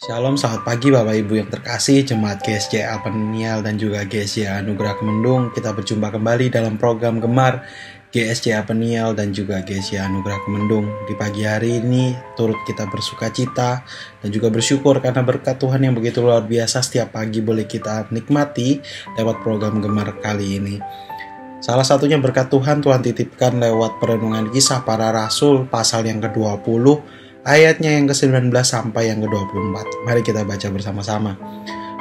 Shalom, selamat pagi Bapak Ibu yang terkasih, Jemaat GSJ Alpenial dan juga GSJ Anugerah Kemendung. Kita berjumpa kembali dalam program Gemar GSJ Alpenial dan juga GSJ Anugerah Kemendung. Di pagi hari ini turut kita bersuka cita dan juga bersyukur karena berkat Tuhan yang begitu luar biasa setiap pagi boleh kita nikmati lewat program Gemar kali ini. Salah satunya berkat Tuhan titipkan lewat perenungan Kisah Para Rasul pasal yang ke-20 ayatnya yang ke-19 sampai yang ke-24. Mari kita baca bersama-sama.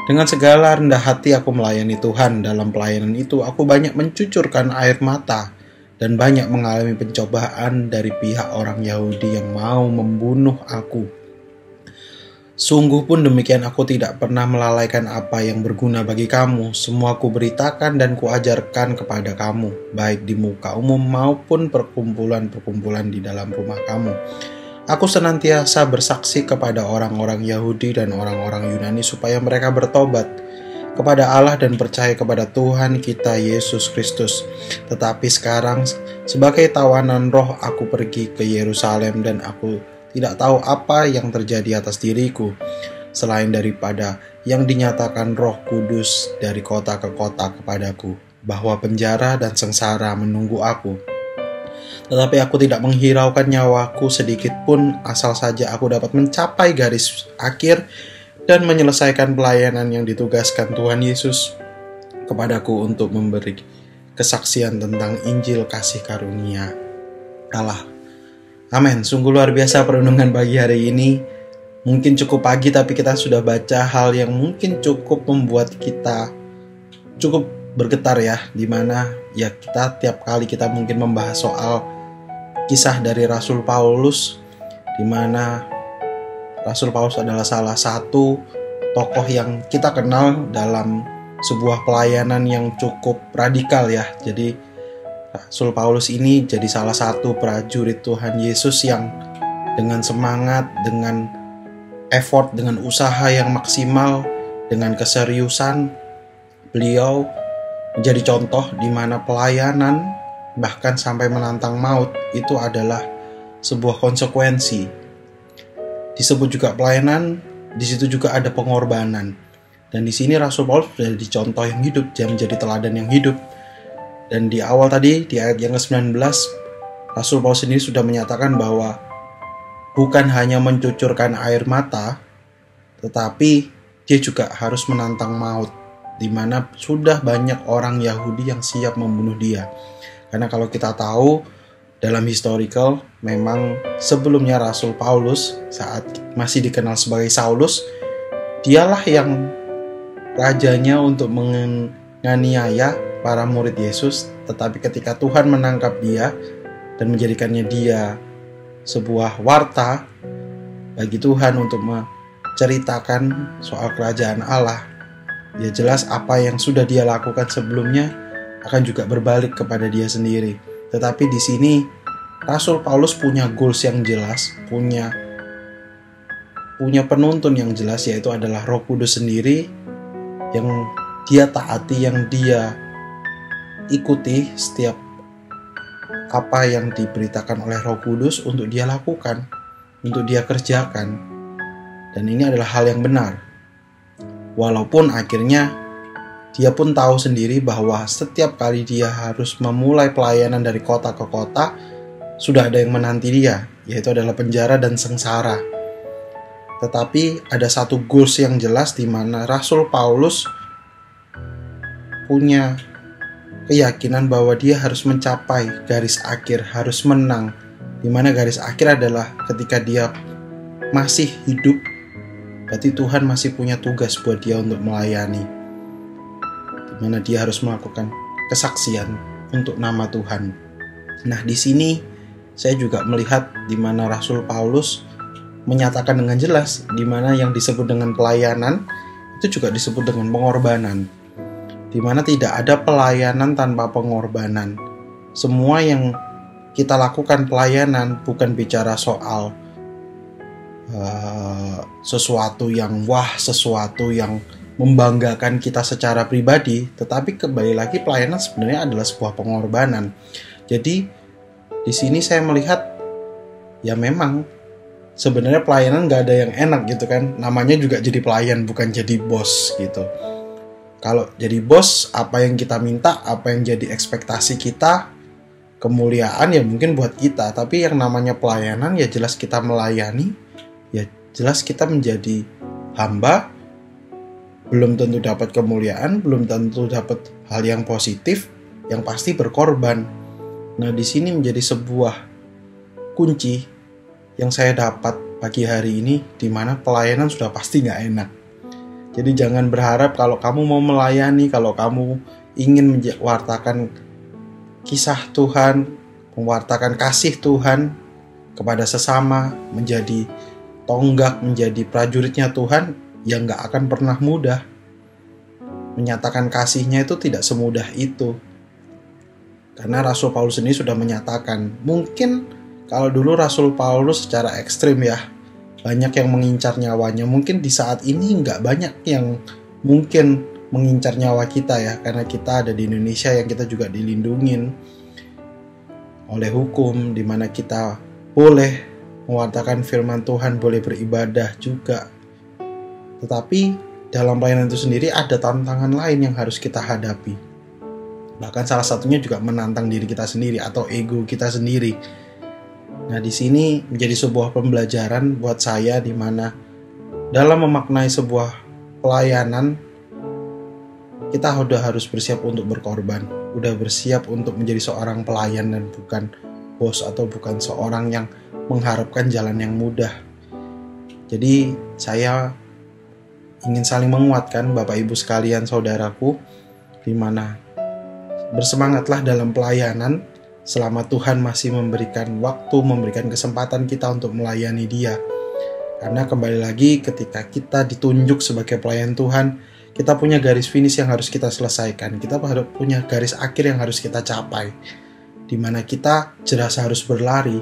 Dengan segala rendah hati aku melayani Tuhan. Dalam pelayanan itu aku banyak mencucurkan air mata dan banyak mengalami pencobaan dari pihak orang Yahudi yang mau membunuh aku. Sungguh pun demikian, aku tidak pernah melalaikan apa yang berguna bagi kamu. Semua ku beritakan dan kuajarkan kepada kamu, baik di muka umum maupun perkumpulan-perkumpulan di dalam rumah kamu. Aku senantiasa bersaksi kepada orang-orang Yahudi dan orang-orang Yunani supaya mereka bertobat kepada Allah dan percaya kepada Tuhan kita Yesus Kristus. Tetapi sekarang sebagai tawanan roh aku pergi ke Yerusalem dan aku tidak tahu apa yang terjadi atas diriku selain daripada yang dinyatakan Roh Kudus dari kota ke kota kepadaku, bahwa penjara dan sengsara menunggu aku. Tetapi aku tidak menghiraukan nyawaku sedikit pun, asal saja aku dapat mencapai garis akhir dan menyelesaikan pelayanan yang ditugaskan Tuhan Yesus kepadaku untuk memberi kesaksian tentang Injil kasih karunia Allah. Amin. Sungguh luar biasa perenungan pagi hari ini. Mungkin cukup pagi tapi kita sudah baca hal yang mungkin cukup membuat kita cukup bergetar ya, dimana ya kita tiap kali kita mungkin membahas soal kisah dari Rasul Paulus, dimana Rasul Paulus adalah salah satu tokoh yang kita kenal dalam sebuah pelayanan yang cukup radikal ya. Jadi Rasul Paulus ini jadi salah satu prajurit Tuhan Yesus yang dengan semangat, dengan effort, dengan usaha yang maksimal, dengan keseriusan, beliau menjadi contoh di mana pelayanan bahkan sampai menantang maut itu adalah sebuah konsekuensi. Disebut juga pelayanan, di situ juga ada pengorbanan. Dan di sini Rasul Paulus menjadi contoh yang hidup, dia menjadi teladan yang hidup. Dan di awal tadi, di ayat yang ke-19, Rasul Paulus sendiri sudah menyatakan bahwa bukan hanya mencucurkan air mata, tetapi dia juga harus menantang maut, di mana sudah banyak orang Yahudi yang siap membunuh dia. Karena kalau kita tahu, dalam historical, memang sebelumnya Rasul Paulus saat masih dikenal sebagai Saulus, dialah yang rajanya untuk menganiaya para murid Yesus. Tetapi ketika Tuhan menangkap dia dan menjadikannya dia sebuah warta bagi Tuhan untuk menceritakan soal kerajaan Allah, ya jelas apa yang sudah dia lakukan sebelumnya akan juga berbalik kepada dia sendiri. Tetapi di sini Rasul Paulus punya goals yang jelas, punya penuntun yang jelas, yaitu adalah Roh Kudus sendiri yang dia taati, yang dia ikuti setiap apa yang diberitakan oleh Roh Kudus untuk dia lakukan, untuk dia kerjakan. Dan ini adalah hal yang benar. Walaupun akhirnya dia pun tahu sendiri bahwa setiap kali dia harus memulai pelayanan dari kota ke kota, sudah ada yang menanti dia, yaitu adalah penjara dan sengsara. Tetapi ada satu goals yang jelas di mana Rasul Paulus punya keyakinan bahwa dia harus mencapai garis akhir, harus menang. Di mana garis akhir adalah ketika dia masih hidup, berarti Tuhan masih punya tugas buat dia untuk melayani. Di mana dia harus melakukan kesaksian untuk nama Tuhan. Nah, di sini saya juga melihat di mana Rasul Paulus menyatakan dengan jelas di mana yang disebut dengan pelayanan itu juga disebut dengan pengorbanan. Di mana tidak ada pelayanan tanpa pengorbanan. Semua yang kita lakukan pelayanan bukan bicara soal sesuatu yang wah, sesuatu yang membanggakan kita secara pribadi, tetapi kembali lagi pelayanan sebenarnya adalah sebuah pengorbanan. Jadi di sini saya melihat ya memang sebenarnya pelayanan nggak ada yang enak gitu kan. Namanya juga jadi pelayan, bukan jadi bos gitu. Kalau jadi bos, apa yang kita minta, apa yang jadi ekspektasi kita, kemuliaan ya mungkin buat kita. Tapi yang namanya pelayanan ya jelas kita melayani, ya jelas kita menjadi hamba. Belum tentu dapat kemuliaan, belum tentu dapat hal yang positif, yang pasti berkorban. Nah, di sini menjadi sebuah kunci yang saya dapat pagi hari ini, di mana pelayanan sudah pasti nggak enak. Jadi jangan berharap kalau kamu mau melayani, kalau kamu ingin mewartakan kisah Tuhan, mewartakan kasih Tuhan kepada sesama, menjadi tonggak, menjadi prajuritnya Tuhan, yang nggak akan pernah mudah. Menyatakan kasihnya itu tidak semudah itu. Karena Rasul Paulus sendiri sudah menyatakan, mungkin kalau dulu Rasul Paulus secara ekstrim ya, banyak yang mengincar nyawanya. Mungkin di saat ini nggak banyak yang mungkin mengincar nyawa kita ya, karena kita ada di Indonesia yang kita juga dilindungin oleh hukum, di mana kita boleh mewartakan firman Tuhan, boleh beribadah juga. Tetapi dalam pelayanan itu sendiri ada tantangan lain yang harus kita hadapi. Bahkan salah satunya juga menantang diri kita sendiri atau ego kita sendiri. Nah, di sini menjadi sebuah pembelajaran buat saya, di mana dalam memaknai sebuah pelayanan kita udah harus bersiap untuk berkorban, udah bersiap untuk menjadi seorang pelayan dan bukan bos atau bukan seorang yang mengharapkan jalan yang mudah. Jadi saya ingin saling menguatkan Bapak Ibu sekalian, saudaraku, di mana bersemangatlah dalam pelayanan selama Tuhan masih memberikan waktu, memberikan kesempatan kita untuk melayani Dia. Karena kembali lagi, ketika kita ditunjuk sebagai pelayan Tuhan, kita punya garis finish yang harus kita selesaikan. Kita punya garis akhir yang harus kita capai, di mana kita jelas harus berlari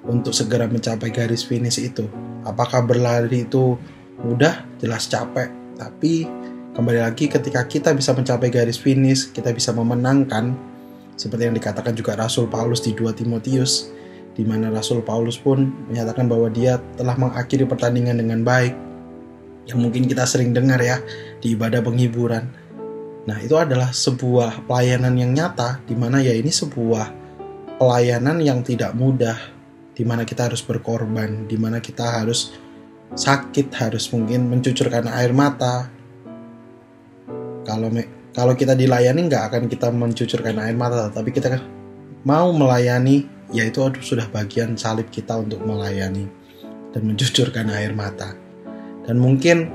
untuk segera mencapai garis finish itu. Apakah berlari itu mudah? Jelas capek. Tapi kembali lagi, ketika kita bisa mencapai garis finish, kita bisa memenangkan, seperti yang dikatakan juga Rasul Paulus di 2 Timotius, di mana Rasul Paulus pun menyatakan bahwa dia telah mengakhiri pertandingan dengan baik, yang mungkin kita sering dengar ya di ibadah penghiburan. Nah, itu adalah sebuah pelayanan yang nyata, di mana ya ini sebuah pelayanan yang tidak mudah, di mana kita harus berkorban, di mana kita harus sakit, harus mungkin mencucurkan air mata. Kalau kita dilayani nggak akan kita mencucurkan air mata, tapi kita mau melayani, yaitu sudah bagian salib kita untuk melayani dan mencucurkan air mata. Dan mungkin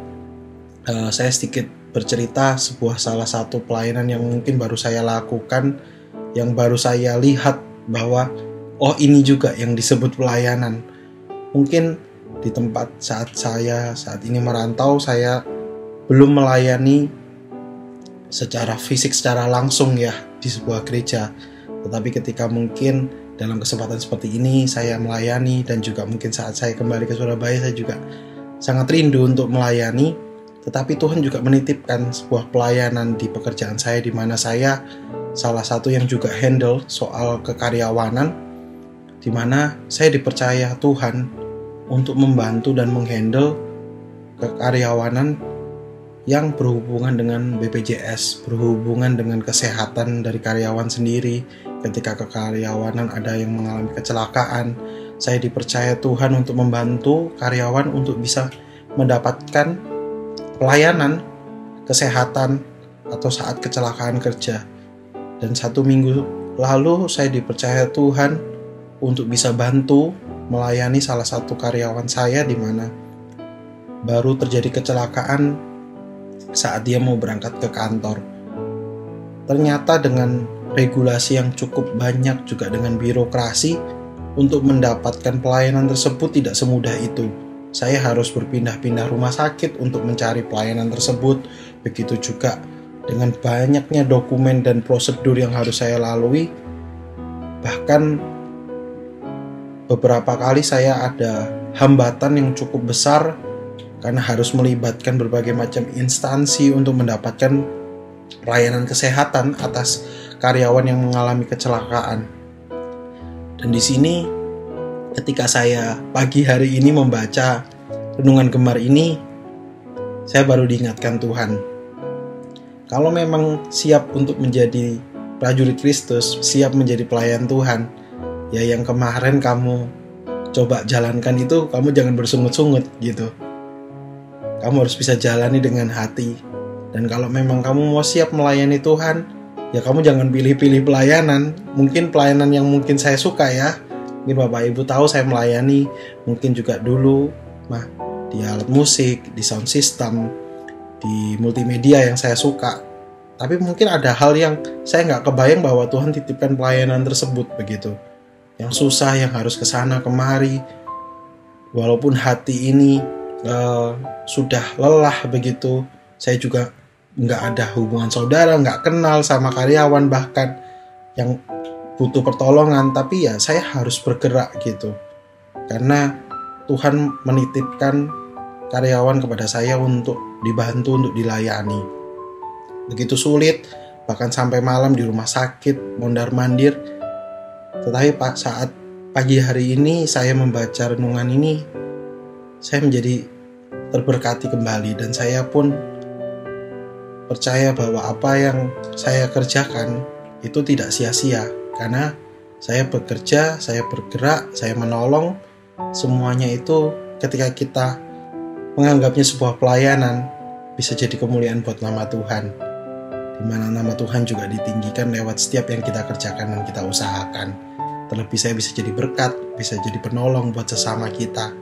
saya sedikit bercerita sebuah salah satu pelayanan yang mungkin baru saya lakukan, yang baru saya lihat bahwa oh ini juga yang disebut pelayanan. Mungkin di tempat saat ini merantau, saya belum melayani secara fisik, secara langsung ya di sebuah gereja. Tetapi ketika mungkin dalam kesempatan seperti ini saya melayani, dan juga mungkin saat saya kembali ke Surabaya saya juga sangat rindu untuk melayani. Tetapi Tuhan juga menitipkan sebuah pelayanan di pekerjaan saya, di mana saya salah satu yang juga handle soal kekaryawanan, di mana saya dipercaya Tuhan untuk membantu dan menghandle kekaryawanan yang berhubungan dengan BPJS, berhubungan dengan kesehatan dari karyawan sendiri. Ketika kekaryawanan ada yang mengalami kecelakaan, saya dipercaya Tuhan untuk membantu karyawan untuk bisa mendapatkan pelayanan kesehatan atau saat kecelakaan kerja. Dan 1 minggu lalu saya dipercaya Tuhan untuk bisa bantu melayani salah satu karyawan saya, di mana baru terjadi kecelakaan saat dia mau berangkat ke kantor. Ternyata dengan regulasi yang cukup banyak, juga dengan birokrasi, untuk mendapatkan pelayanan tersebut tidak semudah itu. Saya harus berpindah-pindah rumah sakit untuk mencari pelayanan tersebut. Begitu juga dengan banyaknya dokumen dan prosedur yang harus saya lalui. Bahkan beberapa kali saya ada hambatan yang cukup besar, karena harus melibatkan berbagai macam instansi untuk mendapatkan pelayanan kesehatan atas karyawan yang mengalami kecelakaan. Dan di sini ketika saya pagi hari ini membaca renungan gemar ini, saya baru diingatkan Tuhan. Kalau memang siap untuk menjadi prajurit Kristus, siap menjadi pelayan Tuhan, ya yang kemarin kamu coba jalankan itu, kamu jangan bersungut-sungut gitu. Kamu harus bisa jalani dengan hati. Dan kalau memang kamu mau siap melayani Tuhan, ya kamu jangan pilih-pilih pelayanan. Mungkin pelayanan yang mungkin saya suka ya. Mungkin Bapak Ibu tahu saya melayani, mungkin juga dulu di alat musik, di sound system, di multimedia yang saya suka. Tapi mungkin ada hal yang saya nggak kebayang bahwa Tuhan titipkan pelayanan tersebut begitu. Yang susah, yang harus kesana kemari. Walaupun hati ini sudah lelah begitu, saya juga nggak ada hubungan saudara, nggak kenal sama karyawan bahkan yang butuh pertolongan, tapi ya saya harus bergerak gitu. Karena Tuhan menitipkan karyawan kepada saya untuk dibantu, untuk dilayani. Begitu sulit, bahkan sampai malam di rumah sakit, mondar-mandir. Tetapi saat pagi hari ini saya membaca renungan ini, saya menjadi terberkati kembali, dan saya pun percaya bahwa apa yang saya kerjakan itu tidak sia-sia, karena saya bekerja, saya bergerak, saya menolong. Semuanya itu ketika kita menganggapnya sebuah pelayanan, bisa jadi kemuliaan buat nama Tuhan, di mana nama Tuhan juga ditinggikan lewat setiap yang kita kerjakan dan kita usahakan. Terlebih saya bisa jadi berkat, bisa jadi penolong buat sesama kita.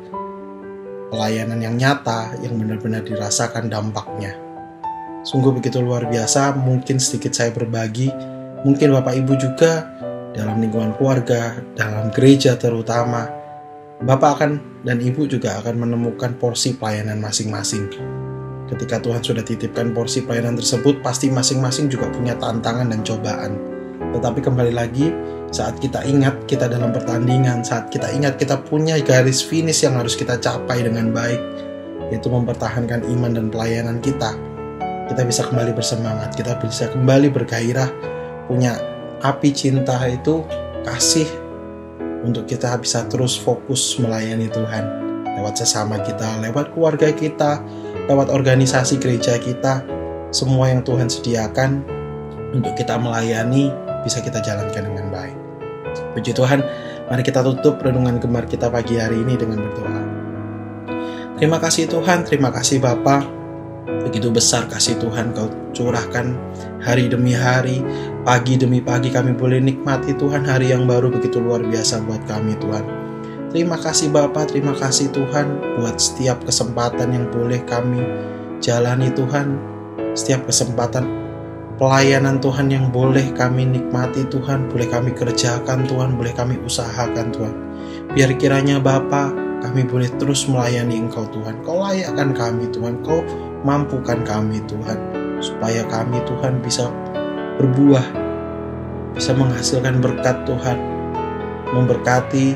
Pelayanan yang nyata, yang benar-benar dirasakan dampaknya. Sungguh begitu luar biasa. Mungkin sedikit saya berbagi, mungkin Bapak Ibu juga dalam lingkungan keluarga, dalam gereja terutama, Bapak dan Ibu juga akan menemukan porsi pelayanan masing-masing. Ketika Tuhan sudah titipkan porsi pelayanan tersebut, pasti masing-masing juga punya tantangan dan cobaan. Tetapi kembali lagi, saat kita ingat kita dalam pertandingan, saat kita ingat kita punya garis finish yang harus kita capai dengan baik, yaitu mempertahankan iman dan pelayanan kita bisa kembali bersemangat, kita bisa kembali bergairah, punya api cinta itu, kasih, untuk kita bisa terus fokus melayani Tuhan lewat sesama kita, lewat keluarga kita, lewat organisasi gereja kita. Semua yang Tuhan sediakan untuk kita melayani bisa kita jalankan dengan baik. Puji Tuhan, mari kita tutup renungan gemar kita pagi hari ini dengan berdoa. Terima kasih Tuhan, terima kasih Bapa. Begitu besar kasih Tuhan Kau curahkan hari demi hari, pagi demi pagi kami boleh nikmati Tuhan hari yang baru begitu luar biasa buat kami Tuhan. Terima kasih Bapa, terima kasih Tuhan buat setiap kesempatan yang boleh kami jalani Tuhan, setiap kesempatan pelayanan Tuhan yang boleh kami nikmati Tuhan, boleh kami kerjakan Tuhan, boleh kami usahakan Tuhan. Biar kiranya Bapa, kami boleh terus melayani Engkau Tuhan. Kau layakkan kami Tuhan, Kau mampukan kami Tuhan, supaya kami Tuhan bisa berbuah, bisa menghasilkan berkat Tuhan, memberkati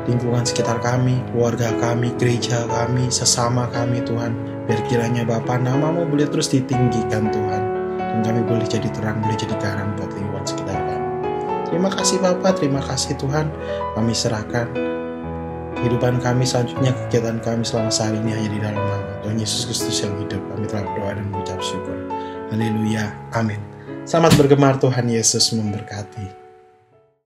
lingkungan sekitar kami, keluarga kami, gereja kami, sesama kami Tuhan. Biar kiranya Bapa, nama-Mu boleh terus ditinggikan Tuhan, dan kami boleh jadi terang, boleh jadi garam buat lingkungan sekitar kami. Terima kasih Bapa, terima kasih Tuhan. Kami serahkan kehidupan kami selanjutnya, kegiatan kami selama sehari ini hanya di dalam nama Tuhan Yesus Kristus yang hidup. Kami telah berdoa dan mengucap syukur. Haleluya, amin. Selamat bergemar, Tuhan Yesus memberkati.